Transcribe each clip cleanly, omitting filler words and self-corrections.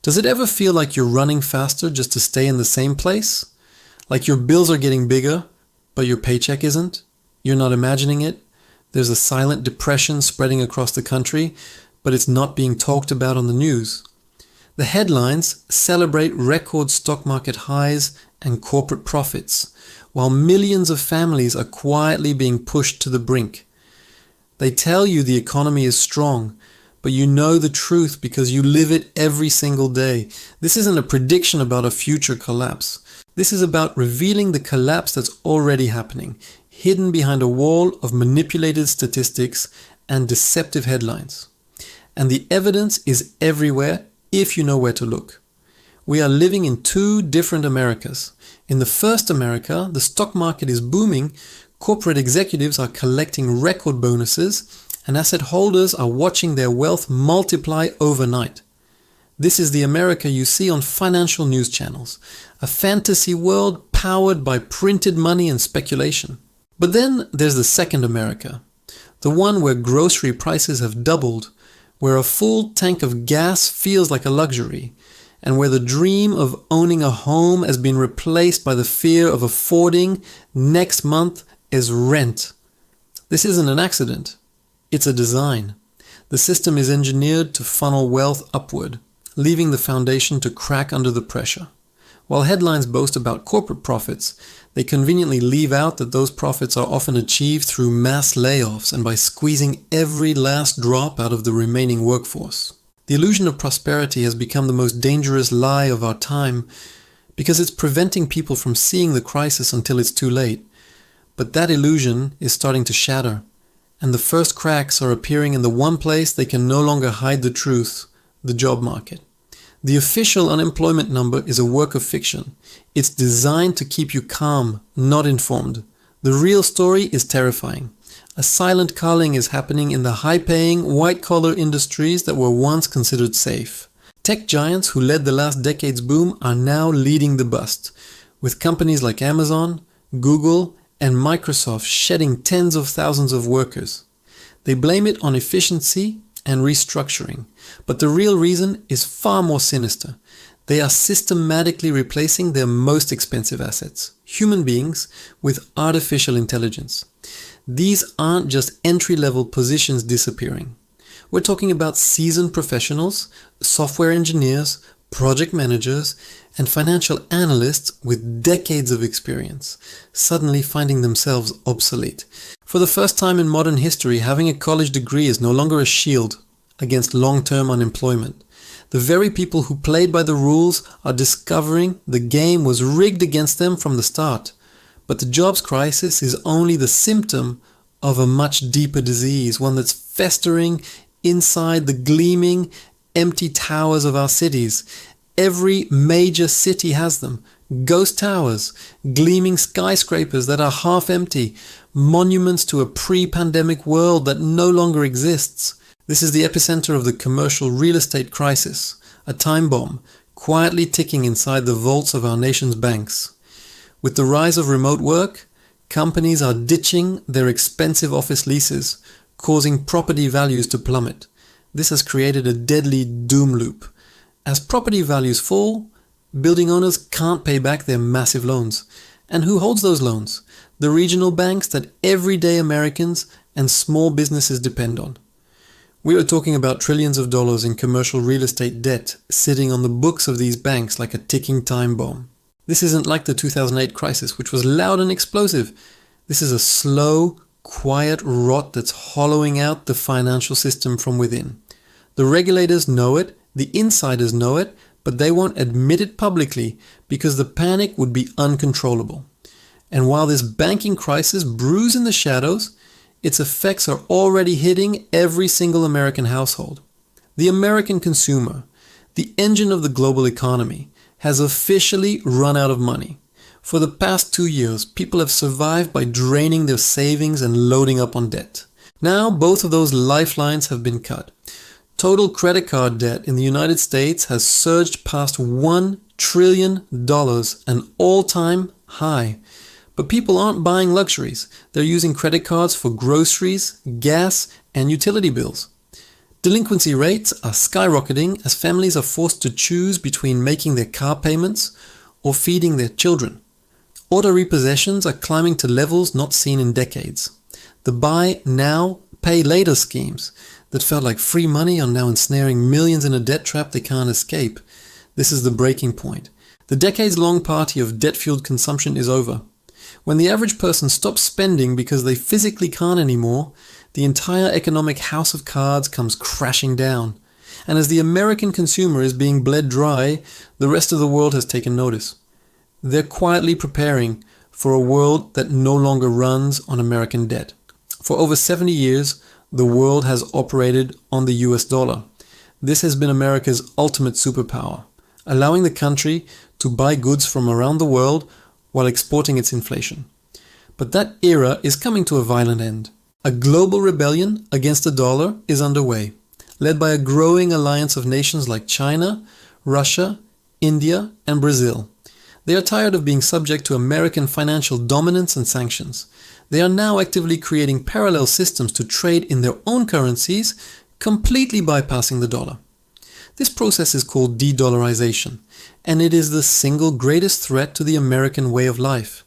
Does it ever feel like you're running faster just to stay in the same place? Like your bills are getting bigger, but your paycheck isn't? You're not imagining it? There's a silent depression spreading across the country, but it's not being talked about on the news. The headlines celebrate record stock market highs and corporate profits, while millions of families are quietly being pushed to the brink. They tell you the economy is strong, but you know the truth because you live it every single day. This isn't a prediction about a future collapse. This is about revealing the collapse that's already happening, hidden behind a wall of manipulated statistics and deceptive headlines. And the evidence is everywhere if you know where to look. We are living in two different Americas. In the first America, the stock market is booming, corporate executives are collecting record bonuses, and asset holders are watching their wealth multiply overnight. This is the America you see on financial news channels, a fantasy world powered by printed money and speculation. But then there's the second America, the one where grocery prices have doubled, where a full tank of gas feels like a luxury, and where the dream of owning a home has been replaced by the fear of affording next month as rent. This isn't an accident. It's a design. The system is engineered to funnel wealth upward, leaving the foundation to crack under the pressure. While headlines boast about corporate profits, they conveniently leave out that those profits are often achieved through mass layoffs and by squeezing every last drop out of the remaining workforce. The illusion of prosperity has become the most dangerous lie of our time because it's preventing people from seeing the crisis until it's too late. But that illusion is starting to shatter, and the first cracks are appearing in the one place they can no longer hide the truth, the job market. The official unemployment number is a work of fiction. It's designed to keep you calm, not informed. The real story is terrifying. A silent culling is happening in the high-paying, white-collar industries that were once considered safe. Tech giants who led the last decade's boom are now leading the bust, with companies like Amazon, Google, and Microsoft shedding tens of thousands of workers. They blame it on efficiency and restructuring, but the real reason is far more sinister. They are systematically replacing their most expensive assets, human beings, with artificial intelligence. These aren't just entry-level positions disappearing. We're talking about seasoned professionals, software engineers, project managers, and financial analysts with decades of experience, suddenly finding themselves obsolete. For the first time in modern history, having a college degree is no longer a shield against long-term unemployment. The very people who played by the rules are discovering the game was rigged against them from the start. But the jobs crisis is only the symptom of a much deeper disease, one that's festering inside the gleaming, empty towers of our cities. Every major city has them. Ghost towers, gleaming skyscrapers that are half empty, monuments to a pre-pandemic world that no longer exists. This is the epicenter of the commercial real estate crisis, a time bomb, quietly ticking inside the vaults of our nation's banks. With the rise of remote work, companies are ditching their expensive office leases, causing property values to plummet. This has created a deadly doom loop. As property values fall, building owners can't pay back their massive loans. And who holds those loans? The regional banks that everyday Americans and small businesses depend on. We are talking about trillions of dollars in commercial real estate debt sitting on the books of these banks like a ticking time bomb. This isn't like the 2008 crisis, which was loud and explosive. This is a slow, quiet rot that's hollowing out the financial system from within. The regulators know it, the insiders know it, but they won't admit it publicly because the panic would be uncontrollable. And while this banking crisis brews in the shadows, its effects are already hitting every single American household. The American consumer, the engine of the global economy, has officially run out of money. For the past 2 years, people have survived by draining their savings and loading up on debt. Now, both of those lifelines have been cut. Total credit card debt in the United States has surged past $1 trillion, an all-time high. But people aren't buying luxuries. They're using credit cards for groceries, gas, and utility bills. Delinquency rates are skyrocketing as families are forced to choose between making their car payments or feeding their children. Auto repossessions are climbing to levels not seen in decades. The buy now, pay later schemes that felt like free money are now ensnaring millions in a debt trap they can't escape. This is the breaking point. The decades-long party of debt-fueled consumption is over. When the average person stops spending because they physically can't anymore, the entire economic house of cards comes crashing down. And as the American consumer is being bled dry, the rest of the world has taken notice. They're quietly preparing for a world that no longer runs on American debt. For over 70 years, the world has operated on the US dollar. This has been America's ultimate superpower, allowing the country to buy goods from around the world while exporting its inflation. But that era is coming to a violent end. A global rebellion against the dollar is underway, led by a growing alliance of nations like China, Russia, India, and Brazil. They are tired of being subject to American financial dominance and sanctions. They are now actively creating parallel systems to trade in their own currencies, completely bypassing the dollar. This process is called de-dollarization, and it is the single greatest threat to the American way of life.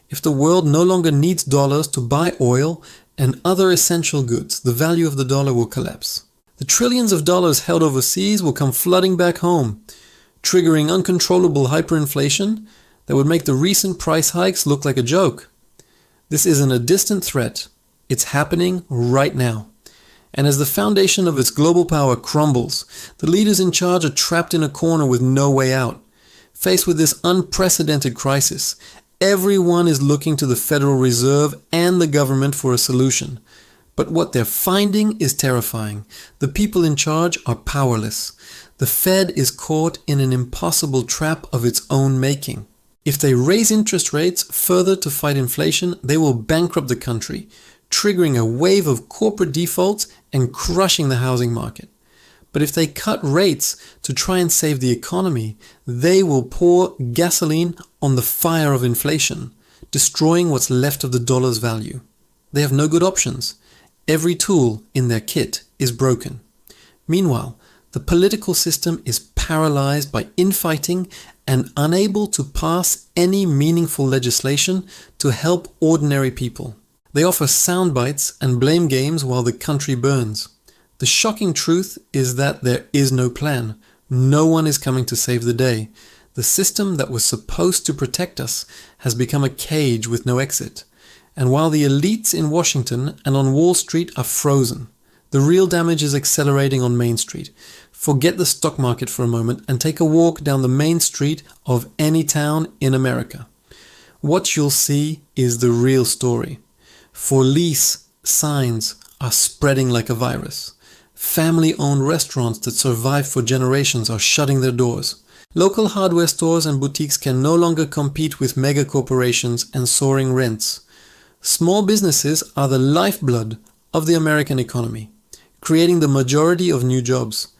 If the world no longer needs dollars to buy oil and other essential goods, the value of the dollar will collapse. The trillions of dollars held overseas will come flooding back home, triggering uncontrollable hyperinflation that would make the recent price hikes look like a joke. This isn't a distant threat. It's happening right now. And as the foundation of its global power crumbles, the leaders in charge are trapped in a corner with no way out. Faced with this unprecedented crisis, everyone is looking to the Federal Reserve and the government for a solution. But what they're finding is terrifying. The people in charge are powerless. The Fed is caught in an impossible trap of its own making. If they raise interest rates further to fight inflation, they will bankrupt the country, triggering a wave of corporate defaults and crushing the housing market. But if they cut rates to try and save the economy, they will pour gasoline on the fire of inflation, destroying what's left of the dollar's value. They have no good options. Every tool in their kit is broken. Meanwhile, the political system is paralyzed by infighting and unable to pass any meaningful legislation to help ordinary people. They offer sound bites and blame games while the country burns. The shocking truth is that there is no plan. No one is coming to save the day. The system that was supposed to protect us has become a cage with no exit. And while the elites in Washington and on Wall Street are frozen, the real damage is accelerating on Main Street. Forget the stock market for a moment and take a walk down the main street of any town in America. What you'll see is the real story. For lease signs are spreading like a virus. Family-owned restaurants that survived for generations are shutting their doors. Local hardware stores and boutiques can no longer compete with mega corporations and soaring rents. Small businesses are the lifeblood of the American economy, creating the majority of new jobs,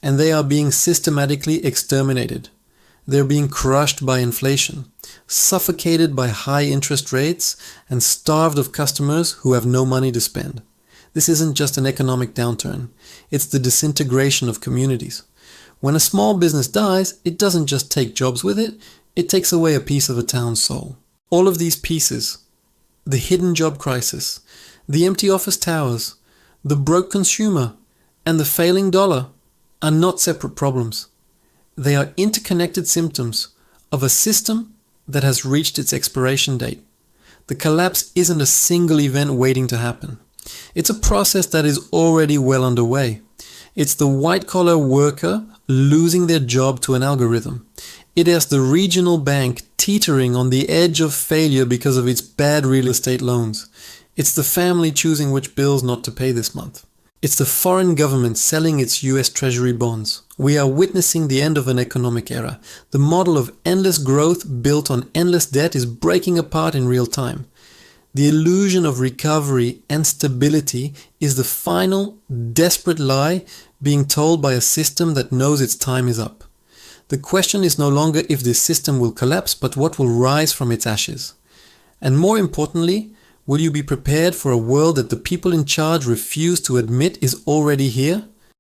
and they are being systematically exterminated. They're being crushed by inflation, suffocated by high interest rates, and starved of customers who have no money to spend. This isn't just an economic downturn, it's the disintegration of communities. When a small business dies, it doesn't just take jobs with it, it takes away a piece of a town's soul. All of these pieces, the hidden job crisis, the empty office towers, the broke consumer, and the failing dollar, are not separate problems. They are interconnected symptoms of a system that has reached its expiration date. The collapse isn't a single event waiting to happen. It's a process that is already well underway. It's the white-collar worker losing their job to an algorithm. It is the regional bank teetering on the edge of failure because of its bad real estate loans. It's the family choosing which bills not to pay this month. It's the foreign government selling its US Treasury bonds. We are witnessing the end of an economic era. The model of endless growth built on endless debt is breaking apart in real time. The illusion of recovery and stability is the final, desperate lie being told by a system that knows its time is up. The question is no longer if this system will collapse, but what will rise from its ashes. And more importantly, will you be prepared for a world that the people in charge refuse to admit is already here?